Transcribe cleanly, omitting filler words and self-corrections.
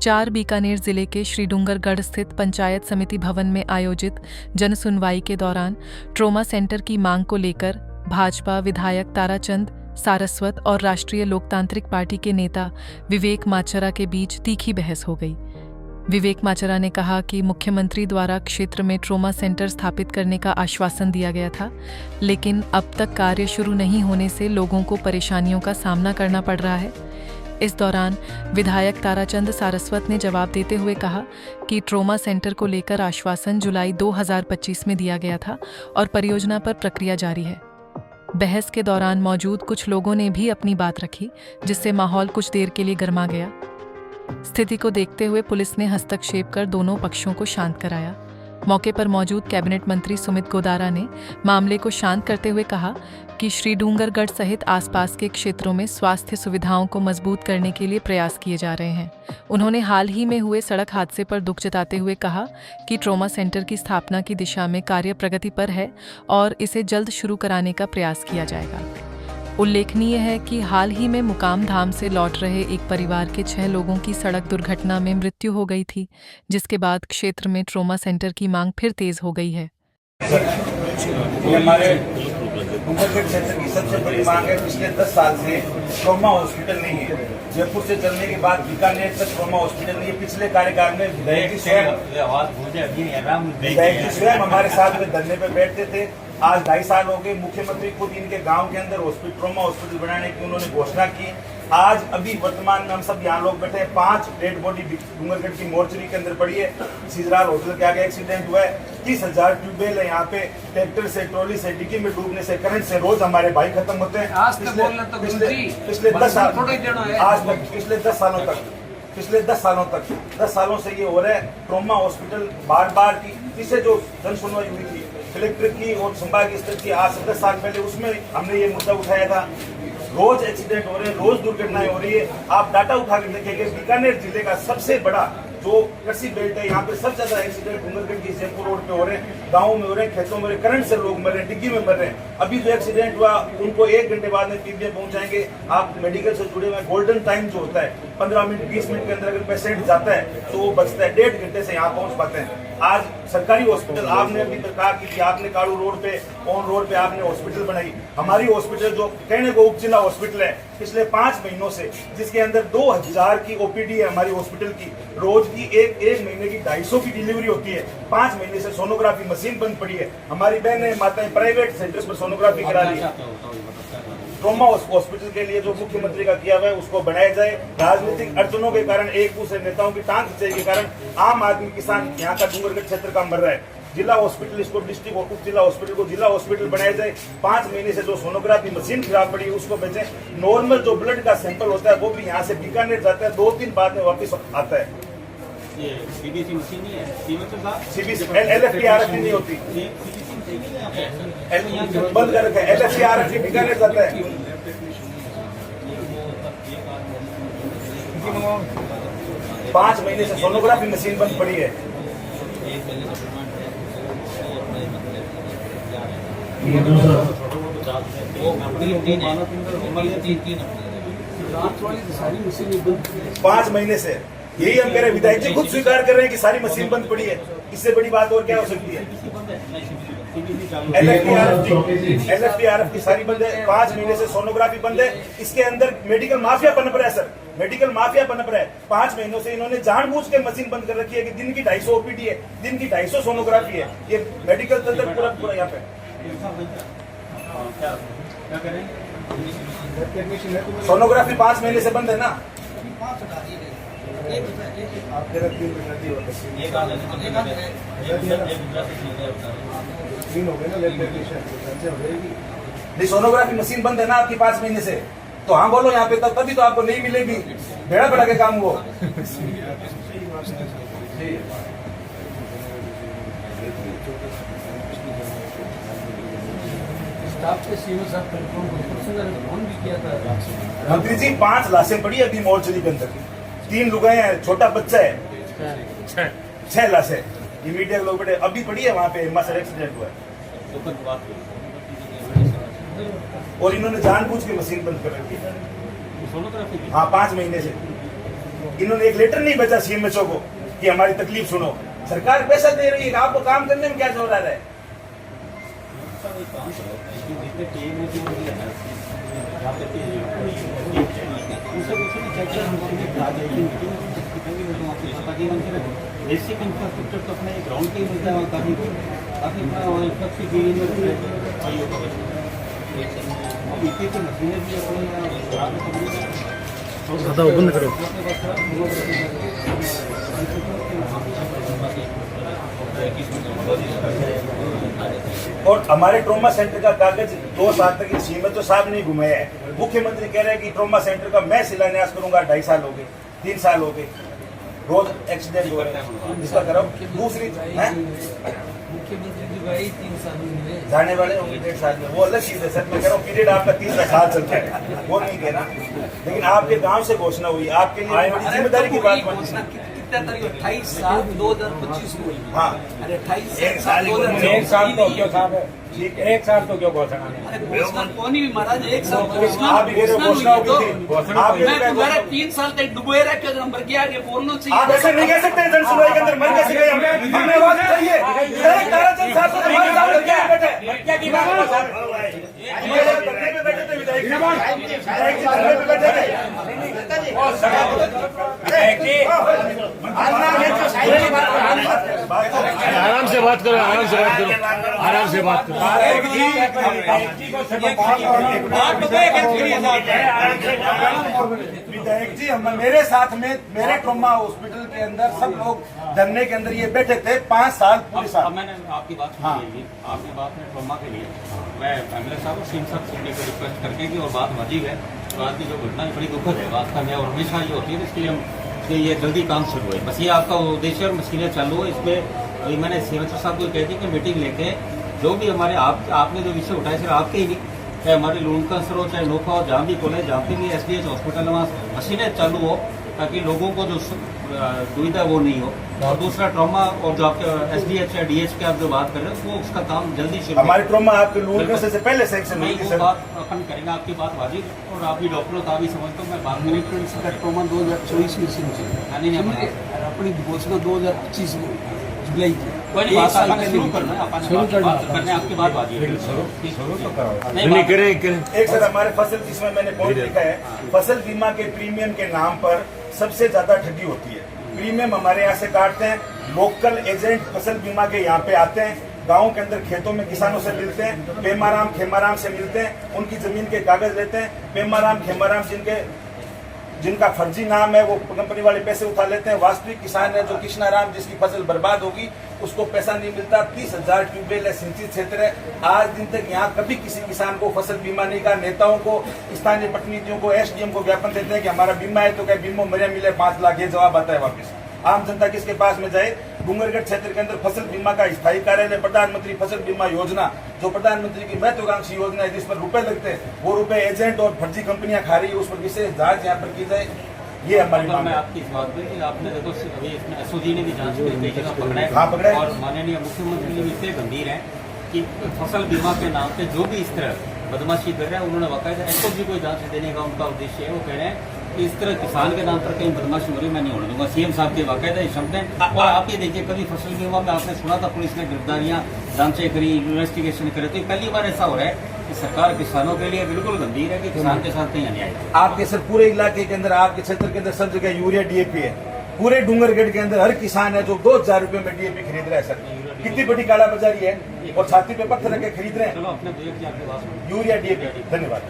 4 बीकानेर जिले के श्रीडूंगरगढ़ स्थित पंचायत समिति भवन में आयोजित जनसुनवाई के दौरान ट्रोमा सेंटर की मांग को लेकर भाजपा विधायक ताराचंद सारस्वत और राष्ट्रीय लोकतांत्रिक पार्टी के नेता विवेक माचरा के बीच तीखी बहस हो गई। विवेक माचरा ने कहा कि मुख्यमंत्री द्वारा क्षेत्र में ट्रोमा सेंटर स्थापित करने का आश्वासन दिया गया था, लेकिन अब तक कार्य शुरू नहीं होने से लोगों को परेशानियों का सामना करना पड़ रहा है। इस दौरान विधायक ताराचंद सारस्वत ने जवाब देते हुए कहा कि ट्रोमा सेंटर को लेकर आश्वासन जुलाई 2025 में दिया गया था और परियोजना पर प्रक्रिया जारी है। बहस के दौरान मौजूद कुछ लोगों ने भी अपनी बात रखी, जिससे माहौल कुछ देर के लिए गर्मा गया। स्थिति को देखते हुए पुलिस ने हस्तक्षेप कर दोनों पक्षों को शांत कराया। मौके पर मौजूद कैबिनेट मंत्री सुमित गोदारा ने मामले को शांत करते हुए कहा कि श्रीडूंगरगढ़ सहित आसपास के क्षेत्रों में स्वास्थ्य सुविधाओं को मजबूत करने के लिए प्रयास किए जा रहे हैं। उन्होंने हाल ही में हुए सड़क हादसे पर दुख जताते हुए कहा कि ट्रोमा सेंटर की स्थापना की दिशा में कार्य प्रगति पर है और इसे जल्द शुरू कराने का प्रयास किया जाएगा। उल्लेखनीय है कि हाल ही में मुकाम धाम से लौट रहे एक परिवार के 6 लोगों की सड़क दुर्घटना में मृत्यु हो गई थी, जिसके बाद क्षेत्र में ट्रोमा सेंटर की मांग फिर तेज हो गई है। हमारे डूंगरगढ़ क्षेत्र की सबसे बड़ी मांग है। पिछले 10 साल से ट्रोमा हॉस्पिटल नहीं है। जयपुर से चलने के बाद बीकानेर तक ट्रोमा हॉस्पिटल नहीं है। पिछले कार्यकाल में विधायक जी स्वयं हमारे साथ में धरने पे बैठते थे। आज 2.5 साल हो गए। मुख्यमंत्री खुद इनके गांव के अंदर ट्रोमा हॉस्पिटल बनाने की उन्होंने घोषणा की। आज अभी वर्तमान में हम सब यहाँ लोग बैठे हैं। 5 डेड बॉडी डूंगरगढ़ की मोर्चरी के अंदर पड़ी है। सिजराल होटल के आगे एक्सीडेंट हुआ है। 30,000 ट्यूबवेल है यहाँ पे। ट्रैक्टर से, ट्रॉली से, डिग्गी में डूबने से, करंट से रोज हमारे भाई खत्म होते हैं। पिछले 10 साल आज तक पिछले 10 सालों से ये हो रहा है। ट्रोमा हॉस्पिटल बार बार की इसे जो जन सुनवाई हुई थी कलेक्टर की और संभागीय स्तर की आज 10 साल पहले, उसमें हमने ये मुद्दा उठाया था। रोज एक्सीडेंट हो रहे हैं, रोज दुर्घटनाएं हो रही है। आप डाटा उठा के देखेंगे बीकानेर जिले का सबसे बड़ा जो कृषि बेल्ट है, यहाँ पे सबसे ज्यादा एक्सीडेंट डूंगरगढ़ की जयपुर रोड पे हो रहे हैं। गाँव में हो रहे हैं, खेतों में हो रहे हैं, करंट से लोग मर रहे हैं, डिग्गी में मर रहे हैं। अभी जो एक्सीडेंट हुआ उनको 1 घंटे बाद में पीजीआई पहुंचाएंगे। आप मेडिकल से जुड़े हुए गोल्डन टाइम जो होता है 15 मिनट 20 मिनट के अंदर अगर पेशेंट जाता है तो वो बचता है। 1.5 घंटे से यहाँ पहुंच पाते हैं। आज सरकारी हॉस्पिटल आपने अभी तक कहा कि आपने कालू रोड पे, ऑन रोड पे आपने हॉस्पिटल बनाई। हमारी हॉस्पिटल जो कहने को उप जिला हॉस्पिटल है, पिछले 5 महीनों से जिसके अंदर 2000 की ओपीडी है हमारी हॉस्पिटल की। रोज की एक महीने की 250 की डिलीवरी होती है। 5 महीने से सोनोग्राफी मशीन बंद पड़ी है। हमारी बहनें माताएं प्राइवेट सेंटर्स पर सोनोग्राफी करा रही है। ट्रोमा हॉस्पिटल के लिए जो मुख्यमंत्री का किया हुआ है उसको बनाया जाए। राजनीतिक अड़चनों के कारण, एक दूसरे नेताओं की टांग खिंचाई के कारण आम आदमी किसान यहाँ का डूंगरगढ़ क्षेत्र का मर रहा है। जिला हॉस्पिटल इसको डिस्ट्रिक्ट उप जिला हॉस्पिटल को जिला हॉस्पिटल बनाया जाए। 5 महीने से जो सोनोग्राफी मशीन खराब पड़ी है उसको बेचें। नॉर्मल जो ब्लड का सैंपल होता है वो भी यहाँ से बीकानेर जाता है, 2-3 बाद में वापिस आता है। LFT नहीं होती, बंद कर रखा है। LFT बीकानेर जाता है। 5 महीने से सोनोग्राफी मशीन बंद पड़ी है। पांच महीने से यही हम कह रहे हैं। विधायक जी खुद स्वीकार कर रहे हैं कि सारी मशीन बंद पड़ी है। इससे बड़ी बात और क्या हो सकती है? LFT की सारी बंद है। 5 महीने से सोनोग्राफी बंद है। इसके अंदर मेडिकल माफिया पनप रहा है सर, मेडिकल माफिया पनप रहा है। 5 महीनों से इन्होंने जानबूझ के मशीन बंद कर रखी है कि दिन की 250 ओपीडी है, दिन की 250 सोनोग्राफी है। ये मेडिकल तंत्र पूरा यहाँ पे सोनोग्राफी 5 महीने से बंद है ना। नहीं, सोनोग्राफी मशीन बंद है ना आपकी 5 महीने से। तो हाँ बोलो यहाँ पे, तभी तो आपको नहीं मिलेगी। बेड़ा बेड़ा के काम वो मंत्री जी 5 लाशें पड़ी अभी मोर्चरी के अंदर। 3 लुगाए हैं, छोटा बच्चा है। 6 लाशें ये मीडिया के लोग बैठे अभी पड़ी है वहाँ पे। सर एक्सीडेंट हुआ है और इन्होंने जानबूझ के मशीन बंद कर रखी है। हाँ 5 महीने से इन्होंने एक लेटर नहीं भेजा सीएमएचओ को कि हमारी तकलीफ सुनो। सरकार पैसा दे रही है, आपको काम करने में क्या जोर आ रहा है? बेसिक इंफ्रास्ट्रक्चर तो अपने ग्राउंड के मिलता है, काफी मशीनें भी बंद करो। और हमारे ट्रॉमा सेंटर का कागज 2 साल तक सीएमएचओ साहब नहीं घुमाया है। मुख्यमंत्री कह रहे हैं कि ट्रॉमा सेंटर का मैं शिलान्यास करूंगा, 2.5 साल हो गए, 3 साल हो गए, रोज एक्सीडेंट हो रहे हैं, इसका करो। दूसरी है मुख्यमंत्री की भाई 3 साल में जाने वाले होंगे 1.5 साल में, वो अलग चीज है सर। मैं कह रहा हूँ पीरियड आपका 3 साल चलता है, वो नहीं कहना। लेकिन आपके गांव से घोषणा हुई, आपके लिए बड़ी जिम्मेदारी की बात बनी। घोषणा कितना तारीख 28 सात 2025 को हुई। हाँ, अरे 28 एक साल ही सात एक साल तो क्यों साहब है? ठीक है। एक साल तो क्यों घोषणा नहीं? अरे घोषणा कौन ही महाराज 1 साल आप ही घोषणा होगी थी, आप मैं तुम्हारा 3 साल तक डुबोए रख के नंबर किया आगे बोलना चाहिए। आप ऐसे नहीं कह सकते। जन सुनवाई के अंदर मर कैसे गए हम? हमें बात चाहिए। ताराचंद साहब तो हमारे साथ लड़के बैठे, क्या की बात है सर? ये लोग धरने पे बैठे थे, विधायक जी धरने पे बैठे थे। आराम से बात करो, आराम से बात करो, आराम से बात करो। विधायक जी मेरे साथ में मेरे ट्रॉमा हॉस्पिटल के अंदर सब लोग धरने के अंदर ये बैठे थे 5 साल पूरे साल। मैंने आपकी बात सुनी, आपने बात में ट्रॉमा के लिए मैं एमएलए साहब और सीएम साहब से रिक्वेस्ट करके की और बात वाजिब है, तो आज की जो घटना है बड़ी दुखद है बात का में, और हमेशा ये होती है, इसलिए हम ये जल्दी काम शुरू है। बस ये आपका उद्देश्य और मशीनें चालू है। इसमें अभी मैंने सीएमएचओ साहब को कह दी कि मीटिंग लेके जो भी हमारे आपने जो विषय उठाए सिर्फ आपके ही नहीं, चाहे हमारे लून कंसर हो, चाहे नोखा हो, जहाँ भी कॉलेज, जहाँ पे भी एसडीएच हॉस्पिटल वहाँ मशीनें चालू हो, ताकि लोगों को जो दुविधा वो नहीं हो। और दूसरा ट्रॉमा और जो आपके एसडीएच या डीएच की आप जो बात कर रहे हो, वो उसका काम जल्दी शुरू हमारे ट्रॉमा आपके लून कैसे से पहले सेक्शन नहीं, हुई थी वो सर। बात अपन करेंगे, आपकी बात वाजिब, और आप भी डॉक्टर हो तो आप भी समझते हो, मैं बात करें ट्रोमा 2024 में शुरू हुई। अपनी घोषणा 2025 में जुलाई की। कोई नहीं, बात अपन ने शुरू करना है, अपन ने बात करना है, आपकी बात वाजिब है। नहीं करें करें। एक सर हमारे फसल, जिसमें मैंने पॉइंट लिखा है, फसल बीमा के प्रीमियम के नाम पर सबसे ज्यादा ठगी होती है। प्रीमियम हमारे यहाँ से काटते हैं, लोकल एजेंट फसल बीमा के यहाँ पे आते हैं, गाँव के अंदर खेतों में किसानों से मिलते हैं, पेमाराम खेमाराम से मिलते हैं, उनकी जमीन के कागज लेते हैं। पेमाराम खेमाराम जिनका फर्जी नाम है, वो कंपनी वाले पैसे उठा लेते हैं। वास्तविक किसान है जो कृष्णाराम, जिसकी फसल बर्बाद होगी, उसको पैसा नहीं मिलता। 30,000 ट्यूबवेल है, सिंचित क्षेत्र है। आज दिन तक यहाँ कभी किसी किसान को फसल बीमा नहीं का। नेताओं को, स्थानीय प्रतिनिधियों को, एसडीएम को ज्ञापन देते हैं कि हमारा बीमा है, तो क्या बीमा मरे मिले 5 लाख, ये जवाब आता है वापस। आम जनता किसके पास में जाए? डूंगरगढ़ क्षेत्र के अंदर फसल बीमा का स्थायी कार्यालय, प्रधानमंत्री फसल बीमा योजना, जो प्रधानमंत्री की महत्वाकांक्षी योजना है, जिस पर रुपए लगते हैं, वो रुपए एजेंट और फर्जी कंपनियां खा रही है, उस पर विशेष जांच यहाँ पर की जाए, ये हमारी मांग मैं है। आपकी इस बात पे कि आपने देखो अभी इसमें एसओजी ने भी जांच करी, कई जगह पकड़ा हाँ, पकड़ा है। और माननीय मुख्यमंत्री भी इतने गंभीर हैं कि फसल बीमा के नाम पे जो भी इस तरह बदमाशी कर रहे हैं, उन्होंने बाकायदा एसओजी को जांच देने का उनका उद्देश्य है। वो कह रहे हैं कि इस तरह किसान के नाम पर कहीं बदमाशी हो रही, मैं नहीं होने दूंगा। सीएम साहब के बाकायदा ये शब्द हैं। और आप ये देखिए, कभी फसल बीमा में आपने सुना था पुलिस ने गिरफ्तारियां, जांचें करी, इन्वेस्टिगेशन करे, तो पहली बार ऐसा हो रहा है कि सरकार किसानों के लिए बिल्कुल गंभीर है कि किसान के साथ कहीं अन्याय है। आपके सर पूरे इलाके के अंदर, आपके क्षेत्र के अंदर सब जगह यूरिया डीएपी है। पूरे डूंगरगढ़ के अंदर हर किसान है जो 2,000 रुपए में डीएपी खरीद रहा है सर। कितनी बड़ी कालाबाजारी है, और छाती पे पत्थर रख के खरीद रहे हैं चलो अपने बुजुर्ग की आपके पास यूरिया डीएपी। धन्यवाद।